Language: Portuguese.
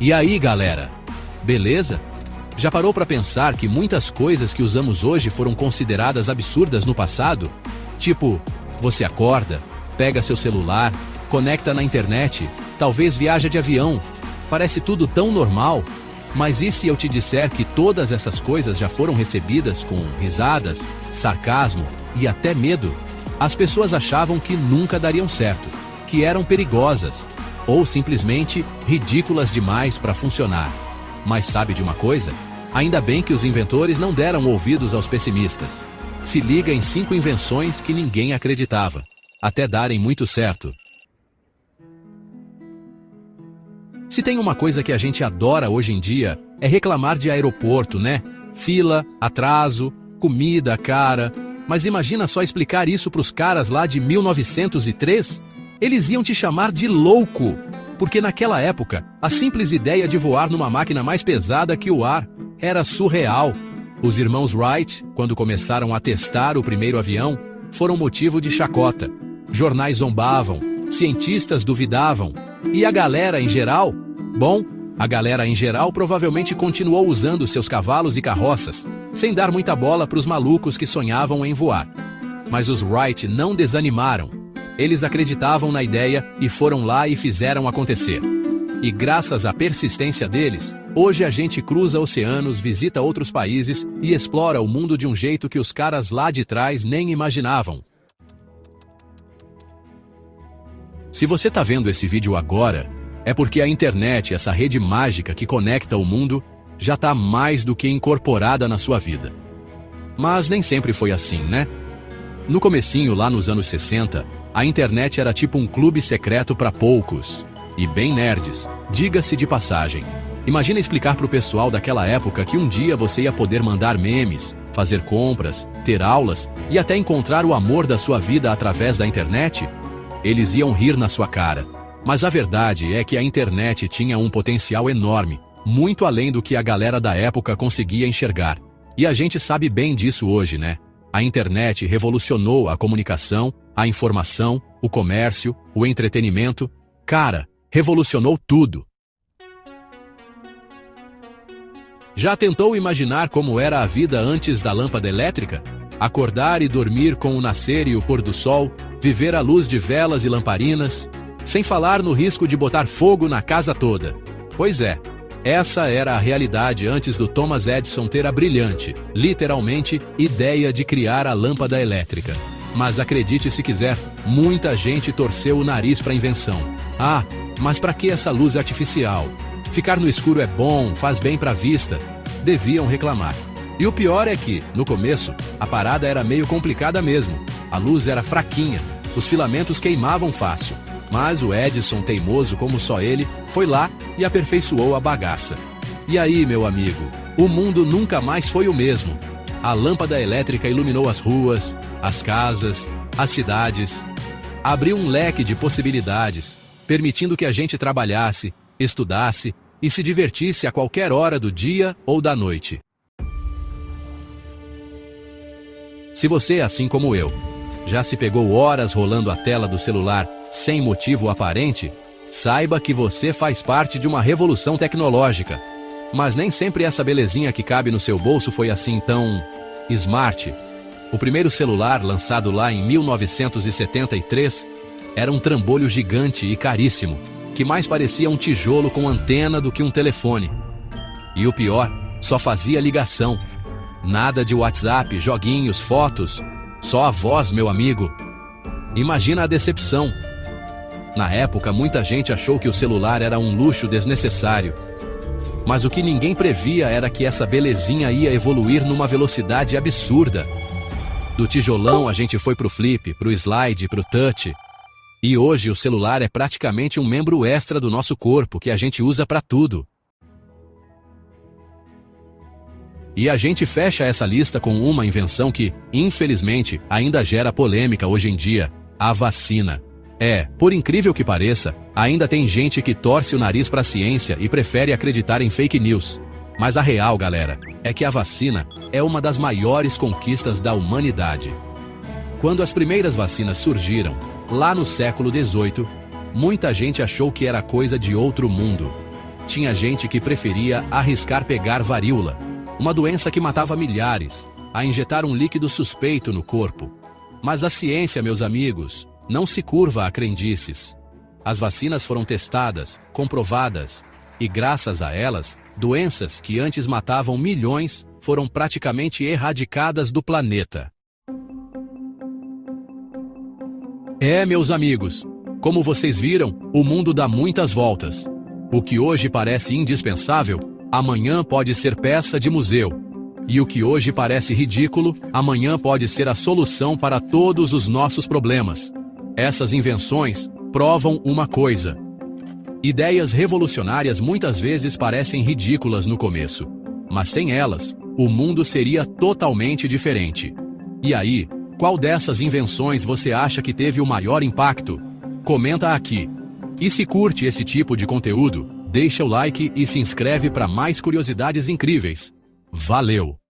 E aí, galera? Beleza? Já parou para pensar que muitas coisas que usamos hoje foram consideradas absurdas no passado? Tipo, você acorda, pega seu celular, conecta na internet, talvez viaja de avião. Parece tudo tão normal, mas e se eu te disser que todas essas coisas já foram recebidas com risadas, sarcasmo e até medo? As pessoas achavam que nunca dariam certo, que eram perigosas, ou simplesmente ridículas demais para funcionar. Mas sabe de uma coisa? Ainda bem que os inventores não deram ouvidos aos pessimistas. Se liga em 5 invenções que ninguém acreditava, até darem muito certo. Se tem uma coisa que a gente adora hoje em dia, é reclamar de aeroporto, né? Fila, atraso, comida cara. Mas imagina só explicar isso para os caras lá de 1903? Eles iam te chamar de louco, porque naquela época, a simples ideia de voar numa máquina mais pesada que o ar era surreal. Os irmãos Wright, quando começaram a testar o primeiro avião, foram motivo de chacota. Jornais zombavam, cientistas duvidavam. E a galera em geral? Bom, a galera em geral provavelmente continuou usando seus cavalos e carroças, sem dar muita bola para os malucos que sonhavam em voar. Mas os Wright não desanimaram. Eles acreditavam na ideia e foram lá e fizeram acontecer. E graças à persistência deles, hoje a gente cruza oceanos, visita outros países e explora o mundo de um jeito que os caras lá de trás nem imaginavam. Se você está vendo esse vídeo agora, é porque a internet, essa rede mágica que conecta o mundo, já está mais do que incorporada na sua vida. Mas nem sempre foi assim, né? No comecinho, lá nos anos 60, a internet era tipo um clube secreto para poucos. E bem nerds, diga-se de passagem. Imagina explicar pro pessoal daquela época que um dia você ia poder mandar memes, fazer compras, ter aulas e até encontrar o amor da sua vida através da internet? Eles iam rir na sua cara. Mas a verdade é que a internet tinha um potencial enorme, muito além do que a galera da época conseguia enxergar. E a gente sabe bem disso hoje, né? A internet revolucionou a comunicação, a informação, o comércio, o entretenimento. Cara, revolucionou tudo. Já tentou imaginar como era a vida antes da lâmpada elétrica? Acordar e dormir com o nascer e o pôr do sol, viver à luz de velas e lamparinas, sem falar no risco de botar fogo na casa toda. Pois é, essa era a realidade antes do Thomas Edison ter a brilhante, literalmente, ideia de criar a lâmpada elétrica. Mas acredite se quiser, muita gente torceu o nariz para a invenção. Ah, mas para que essa luz artificial? Ficar no escuro é bom, faz bem para a vista. Deviam reclamar. E o pior é que, no começo, a parada era meio complicada mesmo. A luz era fraquinha, os filamentos queimavam fácil. Mas o Edison, teimoso como só ele, foi lá e aperfeiçoou a bagaça. E aí, meu amigo, o mundo nunca mais foi o mesmo. A lâmpada elétrica iluminou as ruas, as casas, as cidades. Abriu um leque de possibilidades, permitindo que a gente trabalhasse, estudasse e se divertisse a qualquer hora do dia ou da noite. Se você, assim como eu, já se pegou horas rolando a tela do celular sem motivo aparente, saiba que você faz parte de uma revolução tecnológica. Mas nem sempre essa belezinha que cabe no seu bolso foi assim tão smart. O primeiro celular, lançado lá em 1973, era um trambolho gigante e caríssimo, que mais parecia um tijolo com antena do que um telefone. E o pior, só fazia ligação. Nada de WhatsApp, joguinhos, fotos, só a voz, meu amigo. Imagina a decepção. Na época, muita gente achou que o celular era um luxo desnecessário. Mas o que ninguém previa era que essa belezinha ia evoluir numa velocidade absurda. Do tijolão a gente foi pro flip, pro slide, pro touch. E hoje o celular é praticamente um membro extra do nosso corpo que a gente usa para tudo. E a gente fecha essa lista com uma invenção que, infelizmente, ainda gera polêmica hoje em dia: a vacina. Por incrível que pareça, ainda tem gente que torce o nariz para a ciência e prefere acreditar em fake news. Mas a real, galera, é que a vacina é uma das maiores conquistas da humanidade. Quando as primeiras vacinas surgiram, lá no século XVIII, muita gente achou que era coisa de outro mundo. tinha gente que preferia arriscar pegar varíola, uma doença que matava milhares, a injetar um líquido suspeito no corpo. Mas a ciência, meus amigos, não se curva a crendices. As vacinas foram testadas, comprovadas, e graças a elas, doenças que antes matavam milhões foram praticamente erradicadas do planeta. Meus amigos, como vocês viram, o mundo dá muitas voltas. O que hoje parece indispensável, amanhã pode ser peça de museu. E o que hoje parece ridículo, amanhã pode ser a solução para todos os nossos problemas. Essas invenções provam uma coisa: ideias revolucionárias muitas vezes parecem ridículas no começo, mas sem elas, o mundo seria totalmente diferente. E aí, qual dessas invenções você acha que teve o maior impacto? Comenta aqui. E se curte esse tipo de conteúdo, deixa o like e se inscreve para mais curiosidades incríveis. Valeu!